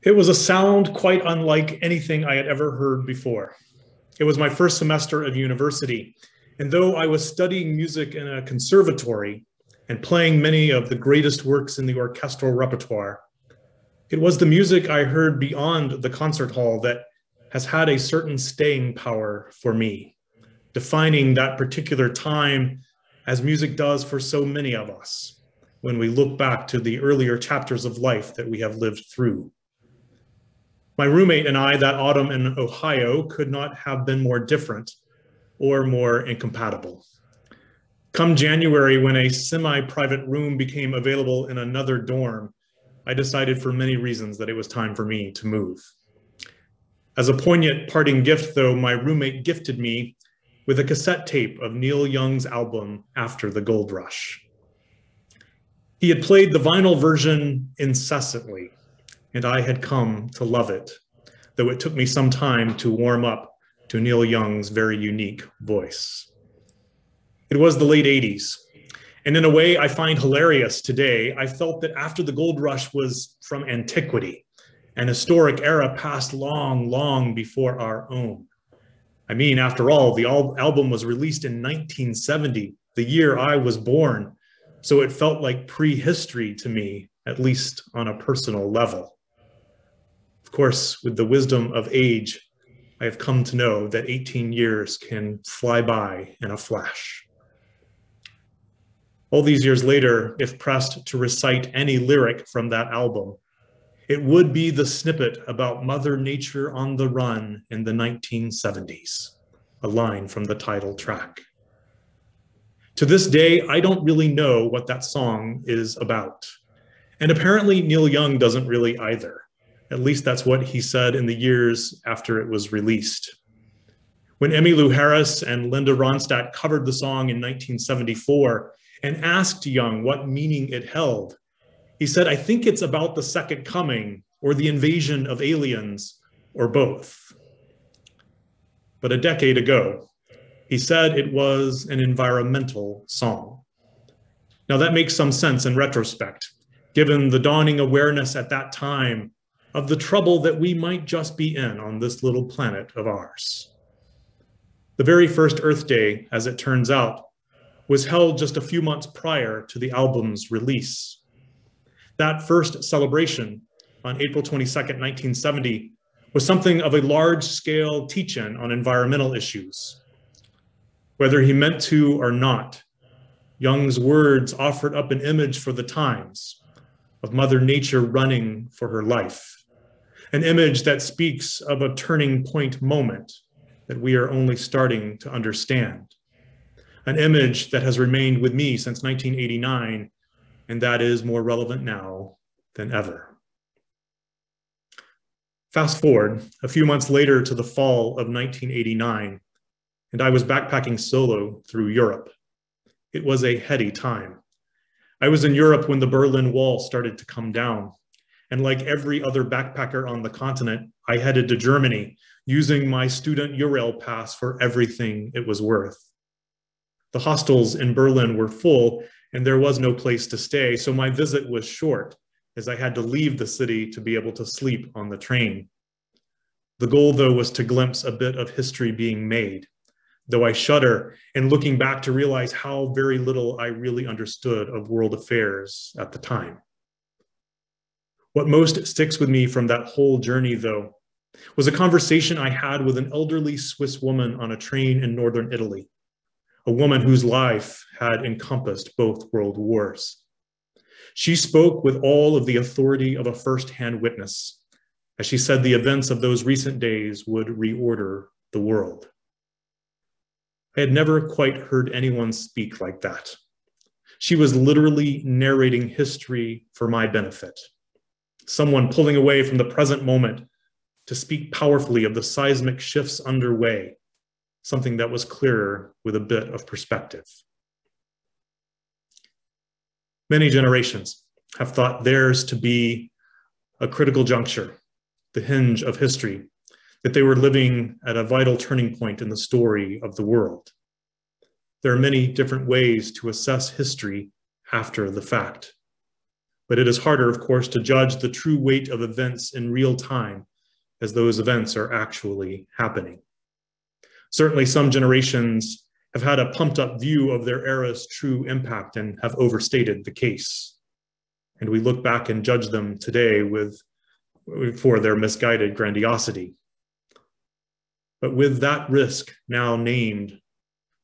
It was a sound quite unlike anything I had ever heard before. It was my first semester of university, and though I was studying music in a conservatory and playing many of the greatest works in the orchestral repertoire, it was the music I heard beyond the concert hall that has had a certain staying power for me, defining that particular time as music does for so many of us when we look back to the earlier chapters of life that we have lived through. My roommate and I that autumn in Ohio could not have been more different or more incompatible. Come January, when a semi-private room became available in another dorm, I decided for many reasons that it was time for me to move. As a poignant parting gift, though, my roommate gifted me with a cassette tape of Neil Young's album After the Gold Rush. He had played the vinyl version incessantly, and I had come to love it, though it took me some time to warm up to Neil Young's very unique voice. It was the late 80s, and in a way I find hilarious today. I felt that After the Gold Rush was from antiquity, an historic era passed long, long before our own. I mean, after all, the album was released in 1970, the year I was born, so it felt like prehistory to me, at least on a personal level. Of course, with the wisdom of age, I have come to know that 18 years can fly by in a flash. All these years later, if pressed to recite any lyric from that album, it would be the snippet about Mother Nature on the run in the 1970s, a line from the title track. To this day, I don't really know what that song is about. And apparently Neil Young doesn't really either. At least that's what he said in the years after it was released. When Emmylou Harris and Linda Ronstadt covered the song in 1974 and asked Young what meaning it held, he said, "I think it's about the second coming or the invasion of aliens or both." But a decade ago, he said it was an environmental song. Now that makes some sense in retrospect, given the dawning awareness at that time of the trouble that we might just be in on this little planet of ours. The very first Earth Day, as it turns out, was held just a few months prior to the album's release. That first celebration on April 22nd, 1970, was something of a large-scale teach-in on environmental issues. Whether he meant to or not, Young's words offered up an image for the times of Mother Nature running for her life, an image that speaks of a turning point moment that we are only starting to understand, an image that has remained with me since 1989, and that is more relevant now than ever. Fast forward a few months later to the fall of 1989, and I was backpacking solo through Europe. It was a heady time. I was in Europe when the Berlin Wall started to come down. And like every other backpacker on the continent, I headed to Germany using my student Eurail pass for everything it was worth. The hostels in Berlin were full and there was no place to stay, so my visit was short as I had to leave the city to be able to sleep on the train. The goal, though, was to glimpse a bit of history being made, though I shudder in looking back to realize how very little I really understood of world affairs at the time. What most sticks with me from that whole journey, though, was a conversation I had with an elderly Swiss woman on a train in northern Italy, a woman whose life had encompassed both world wars. She spoke with all of the authority of a first-hand witness, as she said the events of those recent days would reorder the world. I had never quite heard anyone speak like that. She was literally narrating history for my benefit. Someone pulling away from the present moment to speak powerfully of the seismic shifts underway, something that was clearer with a bit of perspective. Many generations have thought theirs to be a critical juncture, the hinge of history, that they were living at a vital turning point in the story of the world. There are many different ways to assess history after the fact. But it is harder, of course, to judge the true weight of events in real time as those events are actually happening. Certainly, some generations have had a pumped up view of their era's true impact and have overstated the case. And we look back and judge them today for their misguided grandiosity. But with that risk now named,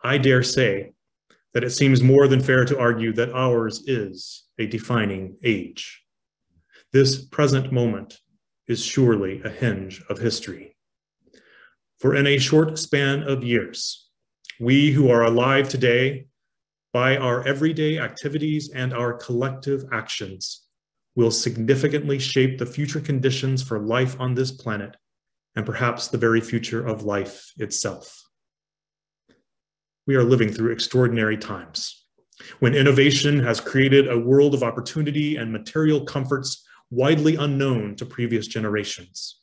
I dare say that it seems more than fair to argue that ours is a defining age. This present moment is surely a hinge of history. For in a short span of years, we who are alive today, by our everyday activities and our collective actions, will significantly shape the future conditions for life on this planet and perhaps the very future of life itself. We are living through extraordinary times when innovation has created a world of opportunity and material comforts widely unknown to previous generations.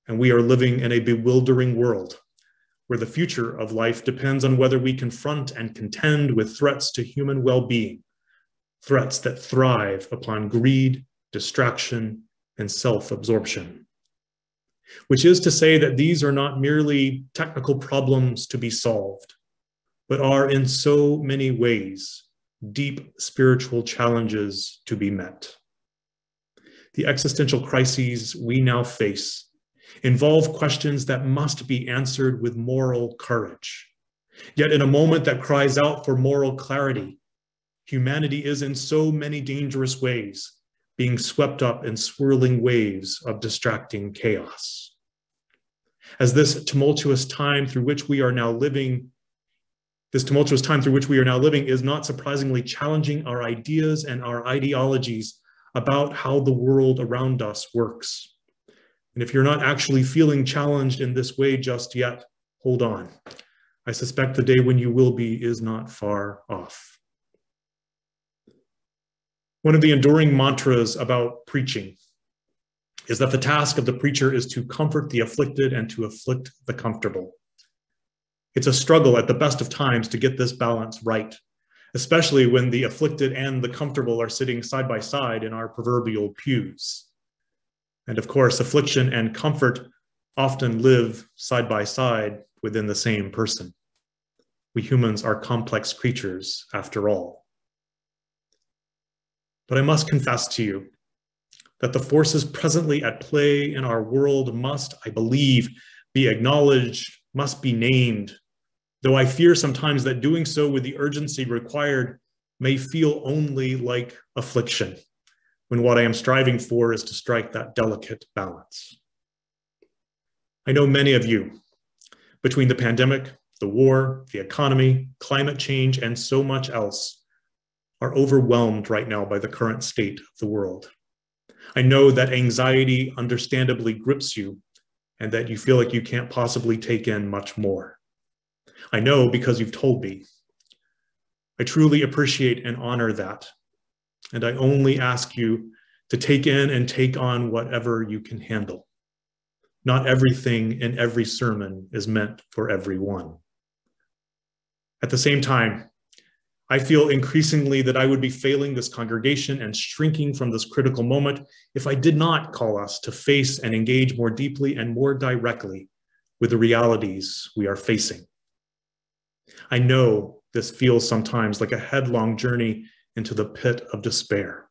And we are living in a bewildering world where the future of life depends on whether we confront and contend with threats to human well-being, threats that thrive upon greed, distraction, and self-absorption. Which is to say that these are not merely technical problems to be solved, but are in so many ways deep spiritual challenges to be met. The existential crises we now face involve questions that must be answered with moral courage. Yet in a moment that cries out for moral clarity, humanity is in so many dangerous ways being swept up in swirling waves of distracting chaos. As this tumultuous time through which we are now living is not surprisingly challenging our ideas and our ideologies about how the world around us works. And if you're not actually feeling challenged in this way just yet, hold on. I suspect the day when you will be is not far off. One of the enduring mantras about preaching is that the task of the preacher is to comfort the afflicted and to afflict the comfortable. It's a struggle at the best of times to get this balance right, especially when the afflicted and the comfortable are sitting side by side in our proverbial pews. And of course, affliction and comfort often live side by side within the same person. We humans are complex creatures, after all. But I must confess to you that the forces presently at play in our world must, I believe, be acknowledged, must be named, though I fear sometimes that doing so with the urgency required may feel only like affliction, when what I am striving for is to strike that delicate balance. I know many of you, between the pandemic, the war, the economy, climate change, and so much else, are overwhelmed right now by the current state of the world. I know that anxiety understandably grips you and that you feel like you can't possibly take in much more. I know because you've told me. I truly appreciate and honor that. And I only ask you to take in and take on whatever you can handle. Not everything in every sermon is meant for everyone. At the same time, I feel increasingly that I would be failing this congregation and shrinking from this critical moment if I did not call us to face and engage more deeply and more directly with the realities we are facing. I know this feels sometimes like a headlong journey into the pit of despair.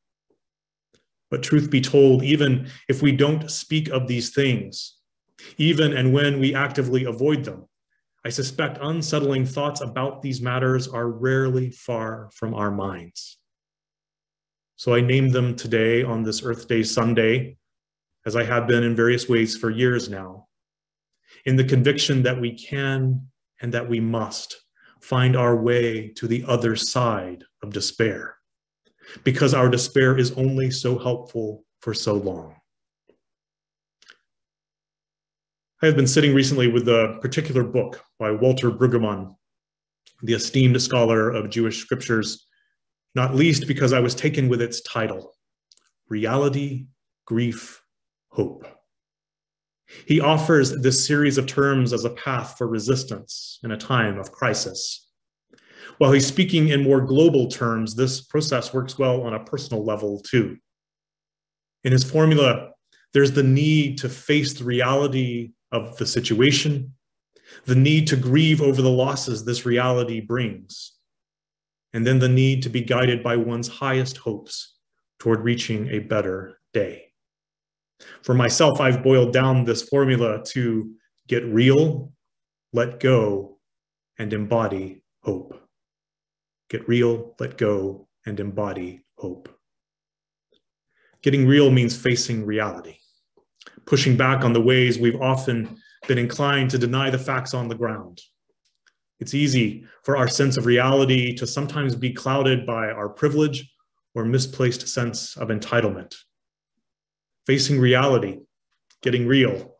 But truth be told, even if we don't speak of these things, even and when we actively avoid them, I suspect unsettling thoughts about these matters are rarely far from our minds. So I name them today on this Earth Day Sunday, as I have been in various ways for years now, in the conviction that we can and that we must find our way to the other side of despair, because our despair is only so helpful for so long. I have been sitting recently with a particular book by Walter Brueggemann, the esteemed scholar of Jewish scriptures, not least because I was taken with its title, Reality, Grief, Hope. He offers this series of terms as a path for resistance in a time of crisis. While he's speaking in more global terms, this process works well on a personal level too. In his formula, there's the need to face the reality of the situation, the need to grieve over the losses this reality brings, and then the need to be guided by one's highest hopes toward reaching a better day. For myself, I've boiled down this formula to get real, let go, and embody hope. Get real, let go, and embody hope. Getting real means facing reality, pushing back on the ways we've often been inclined to deny the facts on the ground. It's easy for our sense of reality to sometimes be clouded by our privilege or misplaced sense of entitlement. Facing reality, getting real,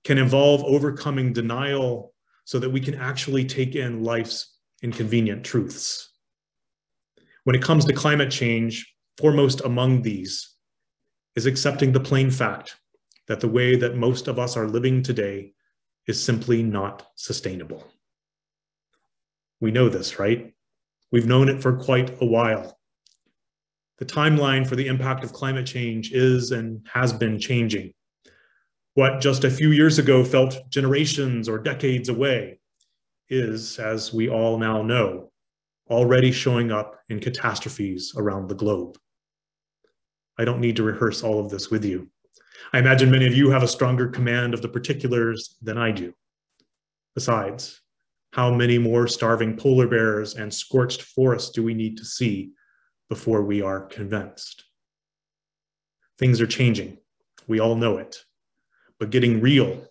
can involve overcoming denial so that we can actually take in life's inconvenient truths. When it comes to climate change, foremost among these is accepting the plain fact that the way that most of us are living today is simply not sustainable. We know this, right? We've known it for quite a while. The timeline for the impact of climate change is and has been changing. What just a few years ago felt generations or decades away is, as we all now know, already showing up in catastrophes around the globe. I don't need to rehearse all of this with you. I imagine many of you have a stronger command of the particulars than I do. Besides, how many more starving polar bears and scorched forests do we need to see before we are convinced? Things are changing. We all know it. But getting real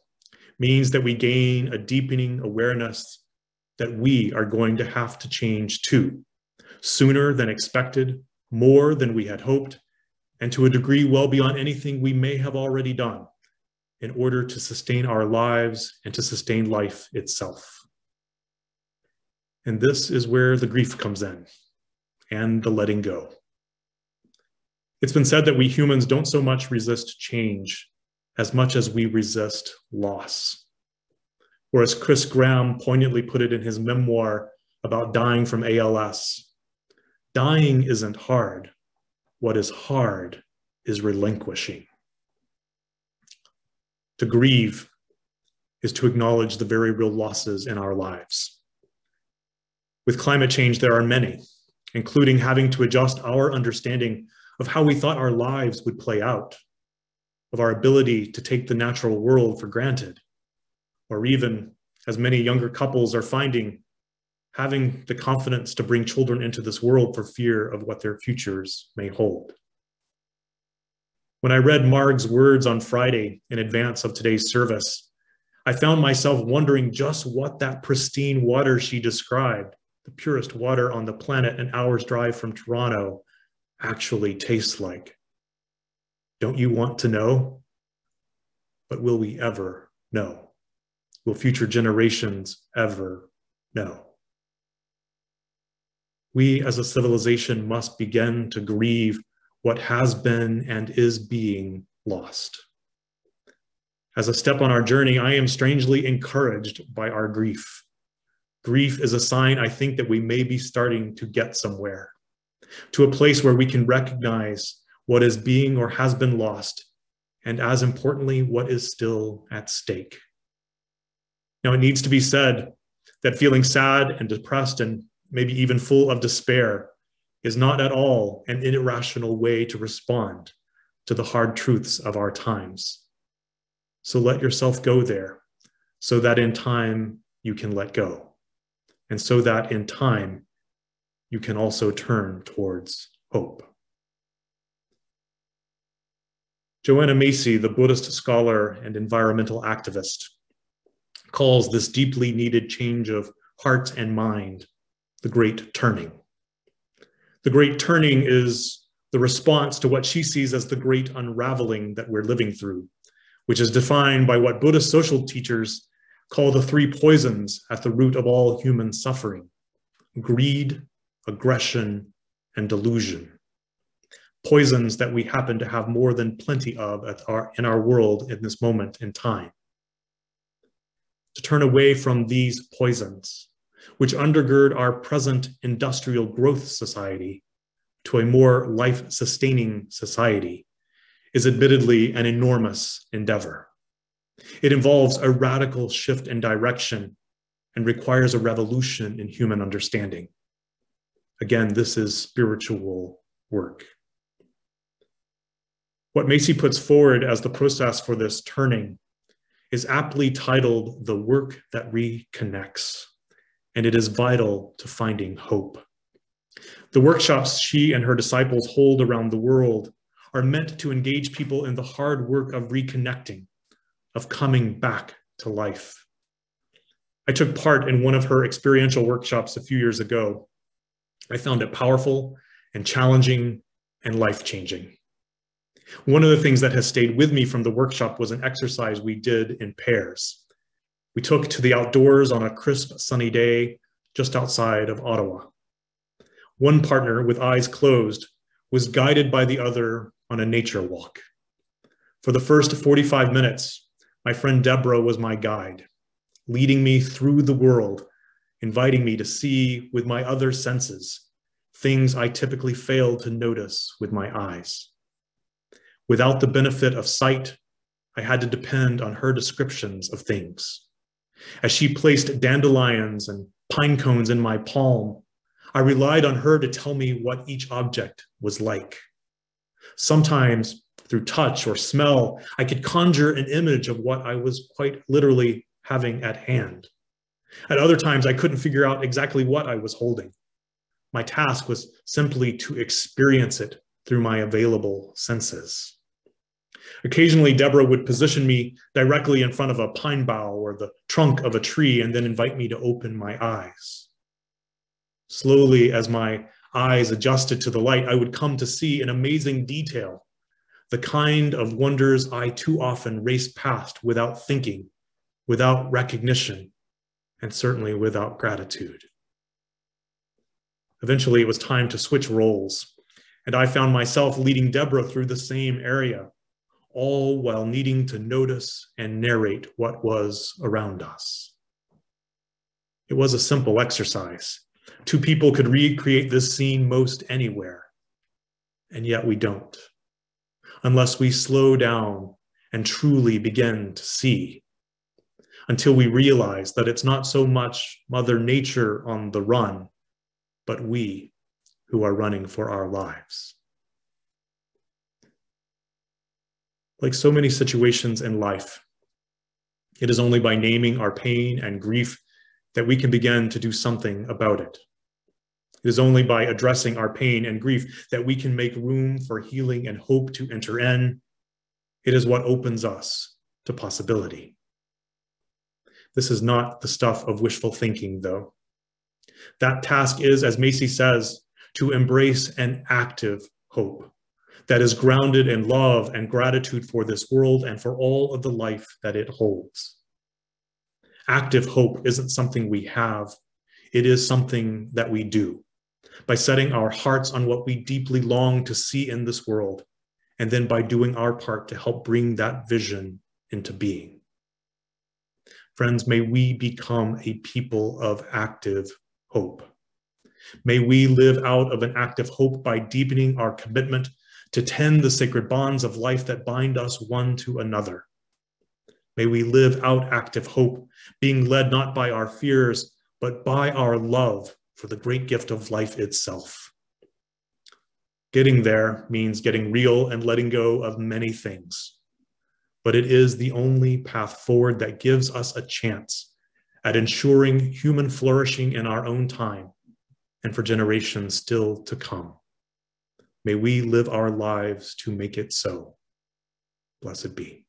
means that we gain a deepening awareness that we are going to have to change too, sooner than expected, more than we had hoped, and to a degree well beyond anything we may have already done in order to sustain our lives and to sustain life itself. And this is where the grief comes in and the letting go. It's been said that we humans don't so much resist change as much as we resist loss. Or as Chris Graham poignantly put it in his memoir about dying from ALS, dying isn't hard. What is hard is relinquishing. To grieve is to acknowledge the very real losses in our lives. With climate change, there are many, including having to adjust our understanding of how we thought our lives would play out, of our ability to take the natural world for granted, or even, as many younger couples are finding, having the confidence to bring children into this world for fear of what their futures may hold. When I read Marg's words on Friday in advance of today's service, I found myself wondering just what that pristine water she described, the purest water on the planet an hour's drive from Toronto, actually tastes like. Don't you want to know? But will we ever know? Will future generations ever know? We as a civilization must begin to grieve what has been and is being lost. As a step on our journey, I am strangely encouraged by our grief. Grief is a sign, I think, that we may be starting to get somewhere, to a place where we can recognize what is being or has been lost, and as importantly, what is still at stake. Now, it needs to be said that feeling sad and depressed and maybe even full of despair is not at all an irrational way to respond to the hard truths of our times. So let yourself go there so that in time you can let go, and so that in time you can also turn towards hope. Joanna Macy, the Buddhist scholar and environmental activist, calls this deeply needed change of heart and mind the Great Turning. The Great Turning is the response to what she sees as the great unraveling that we're living through, which is defined by what Buddhist social teachers call the three poisons at the root of all human suffering: greed, aggression, and delusion. Poisons that we happen to have more than plenty of in our world in this moment in time. To turn away from these poisons, which undergird our present industrial growth society to a more life-sustaining society, is admittedly an enormous endeavor. It involves a radical shift in direction and requires a revolution in human understanding. Again, this is spiritual work. What Macy puts forward as the process for this turning is aptly titled The Work That Reconnects, and it is vital to finding hope. The workshops she and her disciples hold around the world are meant to engage people in the hard work of reconnecting, of coming back to life. I took part in one of her experiential workshops a few years ago. I found it powerful and challenging and life-changing. One of the things that has stayed with me from the workshop was an exercise we did in pairs. We took to the outdoors on a crisp, sunny day just outside of Ottawa. One partner, with eyes closed, was guided by the other on a nature walk. For the first 45 minutes, my friend Deborah was my guide, leading me through the world, inviting me to see with my other senses things I typically failed to notice with my eyes. Without the benefit of sight, I had to depend on her descriptions of things. As she placed dandelions and pine cones in my palm, I relied on her to tell me what each object was like. Sometimes, through touch or smell, I could conjure an image of what I was quite literally having at hand. At other times, I couldn't figure out exactly what I was holding. My task was simply to experience it through my available senses. Occasionally, Deborah would position me directly in front of a pine bough or the trunk of a tree and then invite me to open my eyes. Slowly, as my eyes adjusted to the light, I would come to see in amazing detail the kind of wonders I too often raced past without thinking, without recognition, and certainly without gratitude. Eventually, it was time to switch roles, and I found myself leading Deborah through the same area, all while needing to notice and narrate what was around us. It was a simple exercise. Two people could recreate this scene most anywhere, and yet we don't, unless we slow down and truly begin to see, until we realize that it's not so much Mother Nature on the run, but we who are running for our lives. Like so many situations in life, it is only by naming our pain and grief that we can begin to do something about it. It is only by addressing our pain and grief that we can make room for healing and hope to enter in. It is what opens us to possibility. This is not the stuff of wishful thinking, though. That task is, as Macy says, to embrace an active hope that is grounded in love and gratitude for this world and for all of the life that it holds. Active hope isn't something we have, it is something that we do, by setting our hearts on what we deeply long to see in this world, and then by doing our part to help bring that vision into being. Friends, may we become a people of active hope. May we live out of an active hope by deepening our commitment to tend the sacred bonds of life that bind us one to another. May we live out active hope, being led not by our fears, but by our love for the great gift of life itself. Getting there means getting real and letting go of many things, but it is the only path forward that gives us a chance at ensuring human flourishing in our own time and for generations still to come. May we live our lives to make it so. Blessed be.